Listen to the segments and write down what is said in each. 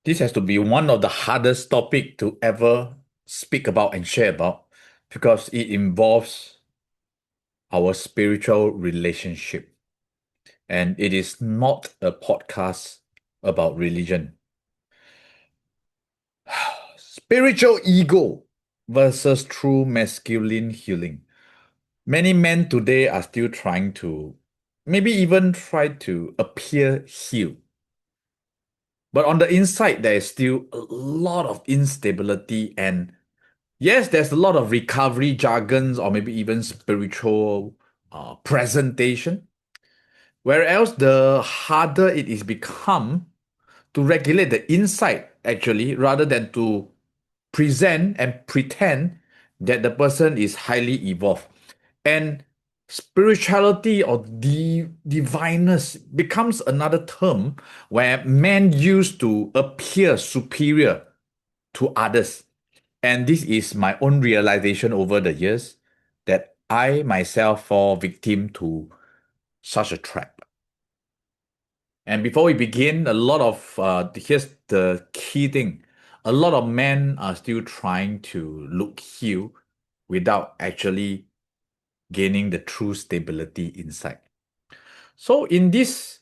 This has to be one of the hardest topic to ever speak about and share about because it involves our spiritual relationship. And it is not a podcast about religion. Spiritual ego versus true masculine healing. Many men today are still trying to, maybe even try to appear healed. But on the inside, there is still a lot of instability and yes, there's a lot of recovery jargons or maybe even spiritual presentation. Whereas the harder it is become to regulate the inside, actually, rather than to present and pretend that the person is highly evolved. And spirituality or divineness becomes another term where men use to appear superior to others. And this is my own realization over the years that I myself fall victim to such a trap. And before we begin, here's the key thing. A lot of men are still trying to look healed without actually gaining the true stability inside. So in this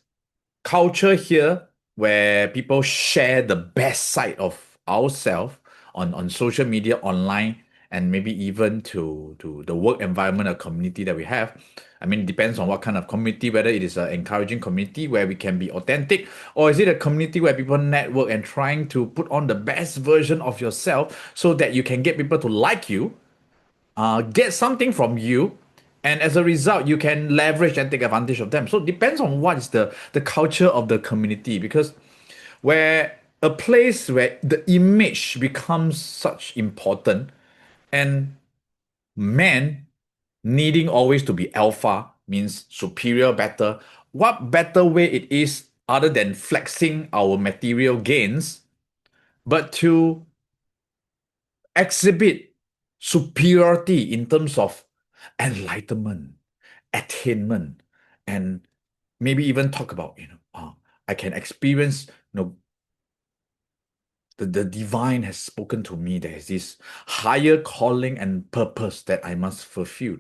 culture here where people share the best side of ourselves on social media, online, and maybe even to the work environment or community that we have. I mean, it depends on what kind of community, whether it is an encouraging community where we can be authentic, or is it a community where people network and trying to put on the best version of yourself so that you can get people to like you, get something from you, and as a result you can leverage and take advantage of them. So it depends on what is the culture of the community, because where a place where the image becomes such important, and men needing always to be alpha means superior, better. What better way it is other than flexing our material gains but to exhibit superiority in terms of enlightenment, attainment, and maybe even talk about, I can experience, the divine has spoken to me. There is this higher calling and purpose that I must fulfill.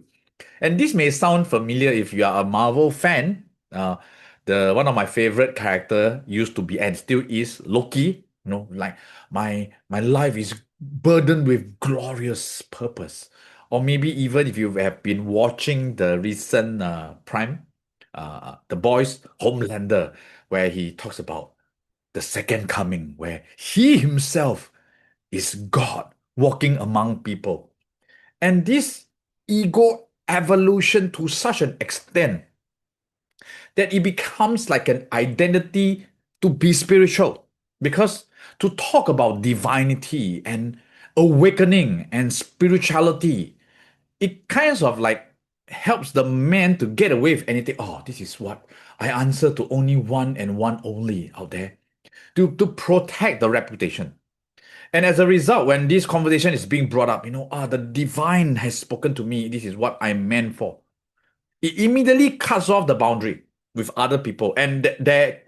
And this may sound familiar if you are a Marvel fan. The one of my favorite character used to be and still is Loki. Like my life is burdened with glorious purpose. Or maybe even if you have been watching the recent Prime, The Boys Homelander, where he talks about the second coming, where he himself is God walking among people. And this ego evolution to such an extent that it becomes like an identity to be spiritual. Because to talk about divinity and awakening and spirituality, it kind of like helps the man to get away with anything. Oh, this is what I answer to only one and one only out there, to protect the reputation. And as a result, when this conversation is being brought up, the divine has spoken to me. This is what I'm meant for. It immediately cuts off the boundary with other people. And there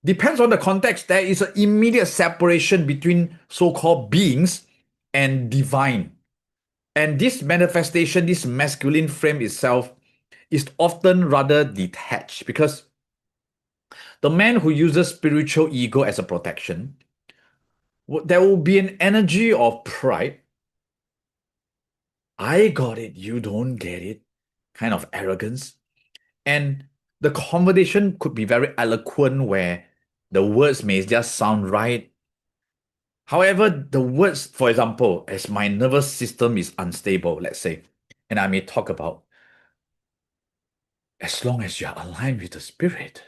depends on the context. There is an immediate separation between so-called beings and divine. And this manifestation, this masculine frame itself, is often rather detached because the man who uses spiritual ego as a protection, there will be an energy of pride. I got it, you don't get it, kind of arrogance. And the conversation could be very eloquent where the words may just sound right. However, the words, for example, as my nervous system is unstable, let's say, and I may talk about, as long as you're aligned with the spirit,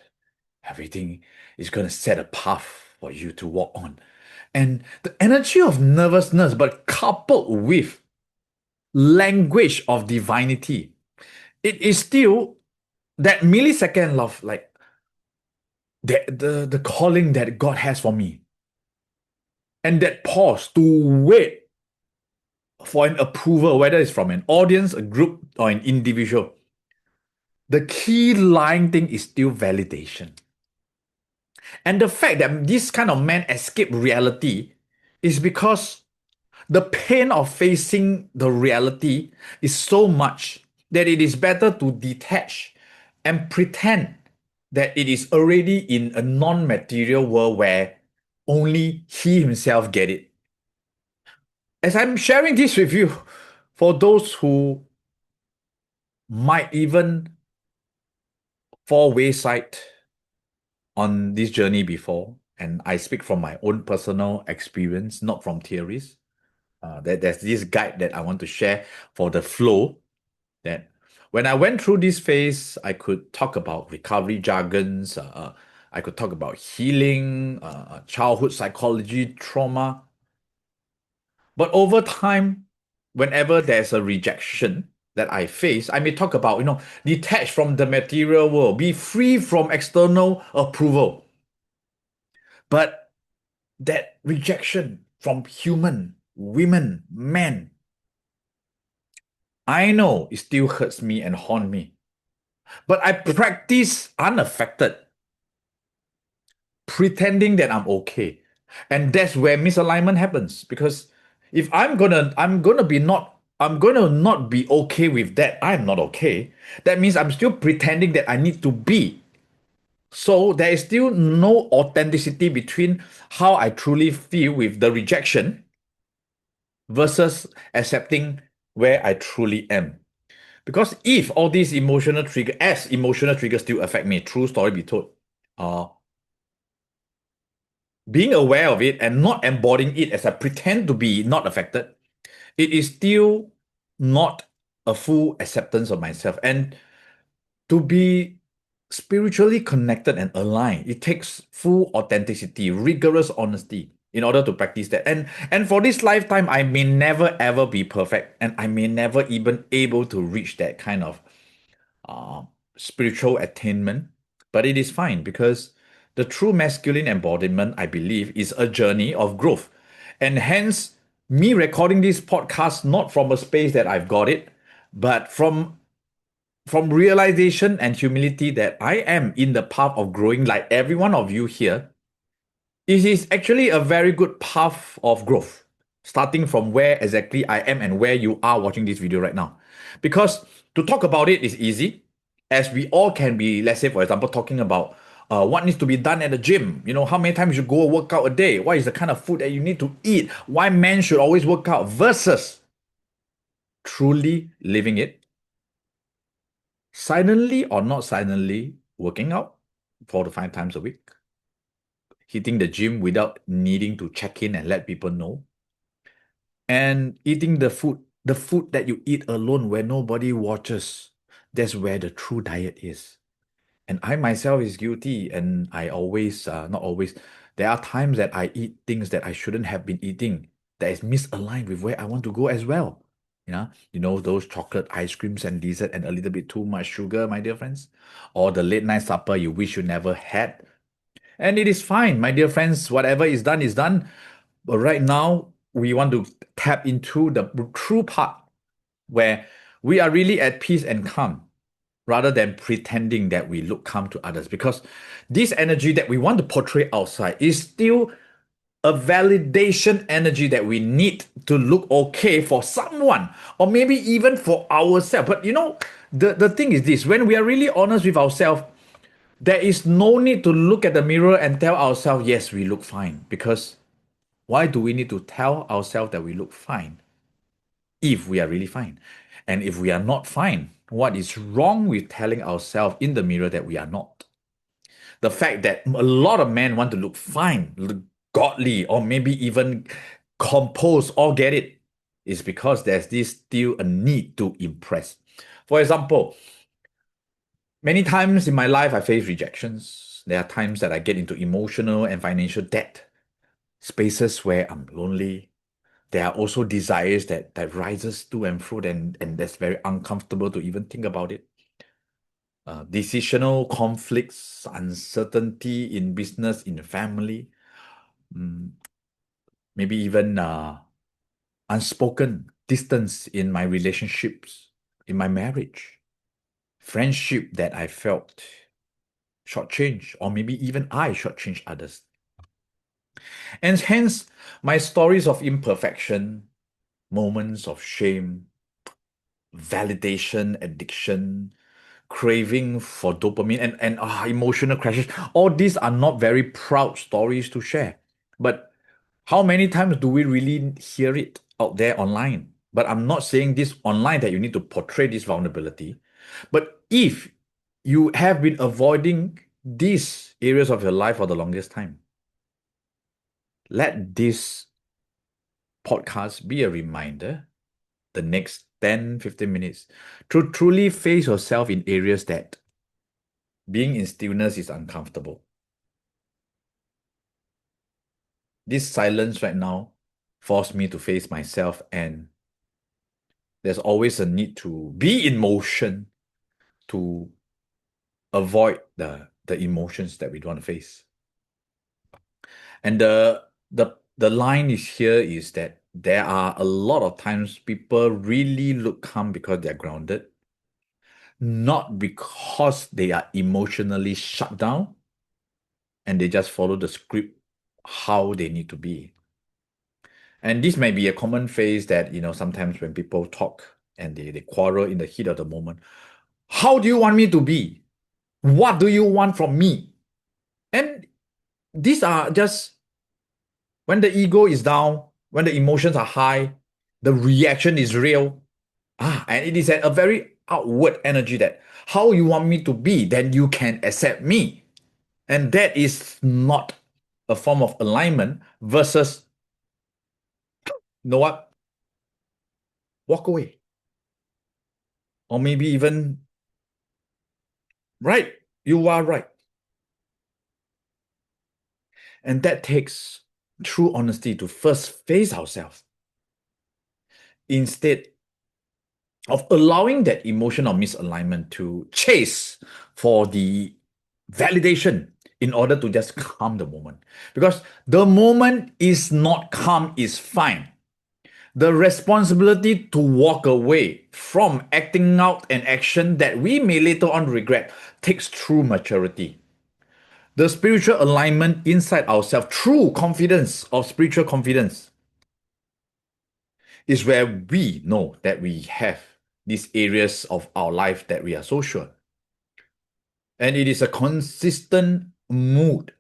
everything is going to set a path for you to walk on. And the energy of nervousness, but coupled with language of divinity, it is still that millisecond of like the calling that God has for me. And that pause to wait for an approval, whether it's from an audience, a group, or an individual. The key line thing is still validation. And the fact that this kind of man escape reality is because the pain of facing the reality is so much that it is better to detach and pretend that it is already in a non-material world where only he himself get it. As I'm sharing this with you, for those who might even fall wayside on this journey before, and I speak from my own personal experience, not from theories. There's this guide that I want to share for the flow. That when I went through this phase, I could talk about recovery jargons. I could talk about healing, childhood psychology, trauma. But over time, whenever there's a rejection that I face, I may talk about, detach from the material world, be free from external approval. But that rejection from human, women, men, I know it still hurts me and haunt me. But I practice unaffected, pretending that I'm okay. And that's where misalignment happens. Because if I'm gonna not be okay with that, I'm not okay. That means I'm still pretending that I need to be. So there is still no authenticity between how I truly feel with the rejection versus accepting where I truly am. Because if all these emotional triggers still affect me, true story be told, uh, being aware of it and not embodying it as I pretend to be not affected, it is still not a full acceptance of myself. And to be spiritually connected and aligned, it takes full authenticity, rigorous honesty in order to practice that. And for this lifetime, I may never ever be perfect, and I may never even able to reach that kind of uh, spiritual attainment, but it is fine because the true masculine embodiment, I believe, is a journey of growth. And hence, me recording this podcast not from a space that I've got it, but from realization and humility that I am in the path of growing like every one of you here. It is actually a very good path of growth, starting from where exactly I am and where you are watching this video right now. Because to talk about it is easy, as we all can be, let's say, for example, talking about what needs to be done at the gym. How many times you go work out a day? What is the kind of food that you need to eat? Why men should always work out versus truly living it, silently or not silently working out 4 to 5 times a week, hitting the gym without needing to check in and let people know, and eating the food that you eat alone where nobody watches. That's where the true diet is. And I myself is guilty, and I always, not always, there are times that I eat things that I shouldn't have been eating, that is misaligned with where I want to go as well. Those chocolate ice creams and dessert and a little bit too much sugar, my dear friends, or the late night supper you wish you never had. And it is fine, my dear friends, whatever is done is done. But right now, we want to tap into the true part where we are really at peace and calm rather than pretending that we look calm to others. Because this energy that we want to portray outside is still a validation energy that we need to look okay for someone or maybe even for ourselves. But the thing is this: when we are really honest with ourselves, there is no need to look at the mirror and tell ourselves, yes, we look fine. Because why do we need to tell ourselves that we look fine if we are really fine? And if we are not fine, what is wrong with telling ourselves in the mirror that we are not? The fact that a lot of men want to look fine, look godly, or maybe even composed or get it is because there's this still a need to impress. For example, many times in my life, I face rejections. There are times that I get into emotional and financial debt, spaces where I'm lonely. There are also desires that rises to and fro, and that's very uncomfortable to even think about it. Decisional conflicts, uncertainty in business, in family, mm, maybe even unspoken distance in my relationships, in my marriage, friendship that I felt shortchange, or maybe even I shortchange others. And hence, my stories of imperfection, moments of shame, validation, addiction, craving for dopamine, and emotional crashes, all these are not very proud stories to share. But how many times do we really hear it out there online? But I'm not saying this online that you need to portray this vulnerability. But if you have been avoiding these areas of your life for the longest time, let this podcast be a reminder the next 10, 15 minutes to truly face yourself in areas that being in stillness is uncomfortable. This silence right now forced me to face myself, and there's always a need to be in motion to avoid the emotions that we don't want to face. And the line is here is that there are a lot of times people really look calm because they're grounded, not because they are emotionally shut down and they just follow the script how they need to be. And this may be a common phase that, sometimes when people talk and they quarrel in the heat of the moment. How do you want me to be? What do you want from me? And these are just when the ego is down, when the emotions are high, the reaction is real. And it is a very outward energy that how you want me to be, then you can accept me. And that is not a form of alignment versus, you know what? Walk away. Or maybe even, right, you are right. And that takes true honesty to first face ourselves instead of allowing that emotion of misalignment to chase for the validation in order to just calm the moment. Because the moment is not calm is fine. The responsibility to walk away from acting out an action that we may later on regret takes true maturity. The spiritual alignment inside ourselves, true confidence of spiritual confidence, is where we know that we have these areas of our life that we are so sure. And it is a consistent mood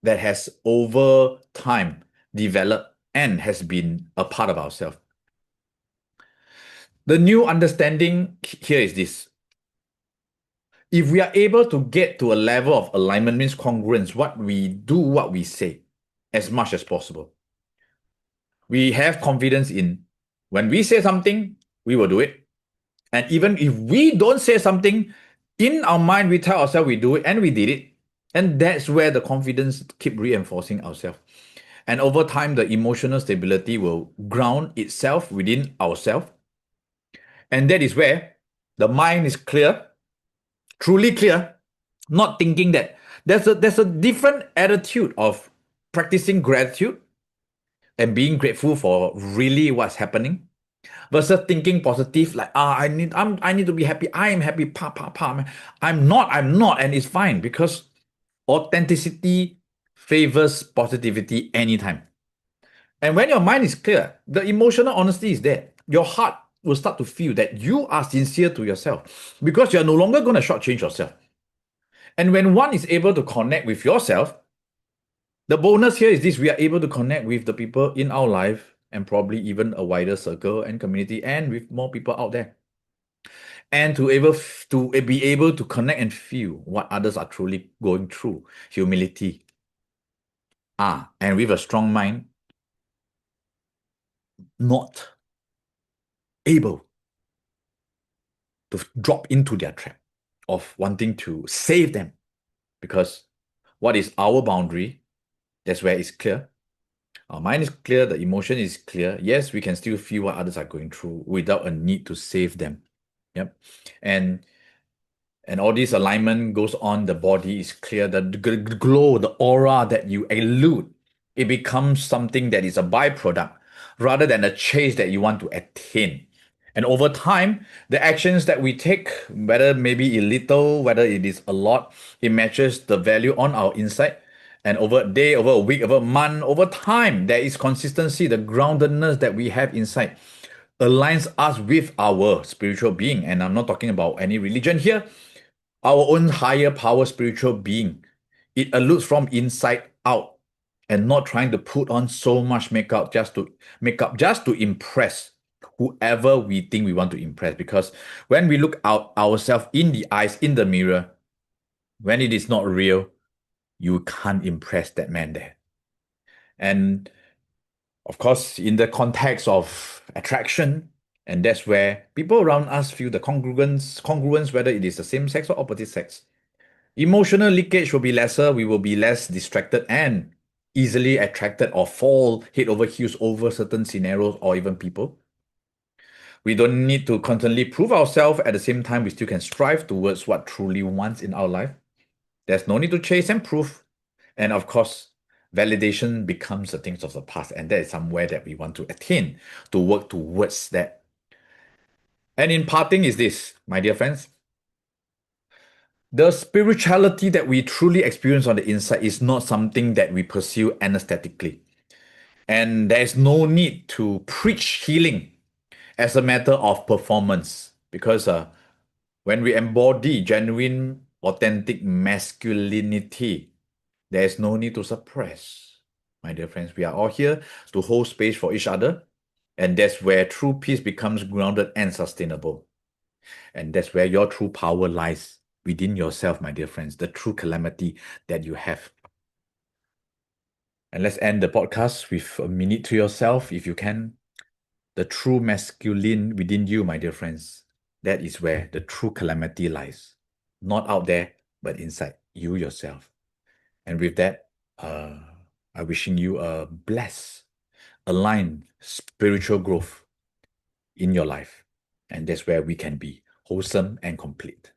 that has over time developed and has been a part of ourselves. The new understanding here is this. If we are able to get to a level of alignment, means congruence, what we do, what we say, as much as possible. We have confidence in when we say something, we will do it. And even if we don't say something, in our mind, we tell ourselves we do it and we did it. And that's where the confidence keep reinforcing ourselves. And over time, the emotional stability will ground itself within ourselves. And that is where the mind is clear, truly clear, not thinking that there's a different attitude of practicing gratitude and being grateful for really what's happening versus thinking positive like I need to be happy. I am happy. Man. I'm not, and it's fine because authenticity favors positivity anytime. And when your mind is clear, the emotional honesty is there. Your heart will start to feel that you are sincere to yourself because you're no longer going to shortchange yourself. And when one is able to connect with yourself, the bonus here is this: we are able to connect with the people in our life and probably even a wider circle and community and with more people out there. And to be able to connect and feel what others are truly going through, humility. And with a strong mind, not able to drop into their trap of wanting to save them. Because what is our boundary? That's where it's clear. Our mind is clear, the emotion is clear. Yes, we can still feel what others are going through without a need to save them. Yep. And all this alignment goes on, the body is clear, the glow, the aura that you elude, it becomes something that is a byproduct rather than a chase that you want to attain. And over time, the actions that we take, whether maybe a little, whether it is a lot, it matches the value on our inside. And over a day, over a week, over a month, over time, there is consistency, the groundedness that we have inside aligns us with our spiritual being. And I'm not talking about any religion here, our own higher power spiritual being. It alludes from inside out and not trying to put on so much makeup just to impress whoever we think we want to impress. Because when we look out ourselves in the eyes, in the mirror, when it is not real, you can't impress that man there. And of course, in the context of attraction, and that's where people around us feel the congruence, whether it is the same sex or opposite sex. Emotional leakage will be lesser, we will be less distracted and easily attracted or fall head over heels over certain scenarios or even people. We don't need to constantly prove ourselves. At the same time, we still can strive towards what truly wants in our life. There's no need to chase and prove. And of course, validation becomes a thing of the past. And that is somewhere that we want to attain, to work towards that. And in parting is this, my dear friends. The spirituality that we truly experience on the inside is not something that we pursue anesthetically. And there is no need to preach healing as a matter of performance. Because when we embody genuine, authentic masculinity, there is no need to suppress. My dear friends, we are all here to hold space for each other. And that's where true peace becomes grounded and sustainable. And that's where your true power lies within yourself, my dear friends, the true calamity that you have. And let's end the podcast with a minute to yourself, if you can. The true masculine within you, my dear friends, that is where the true calamity lies. Not out there, but inside you yourself. And with that, I'm wishing you a blessed, aligned spiritual growth in your life. And that's where we can be wholesome and complete.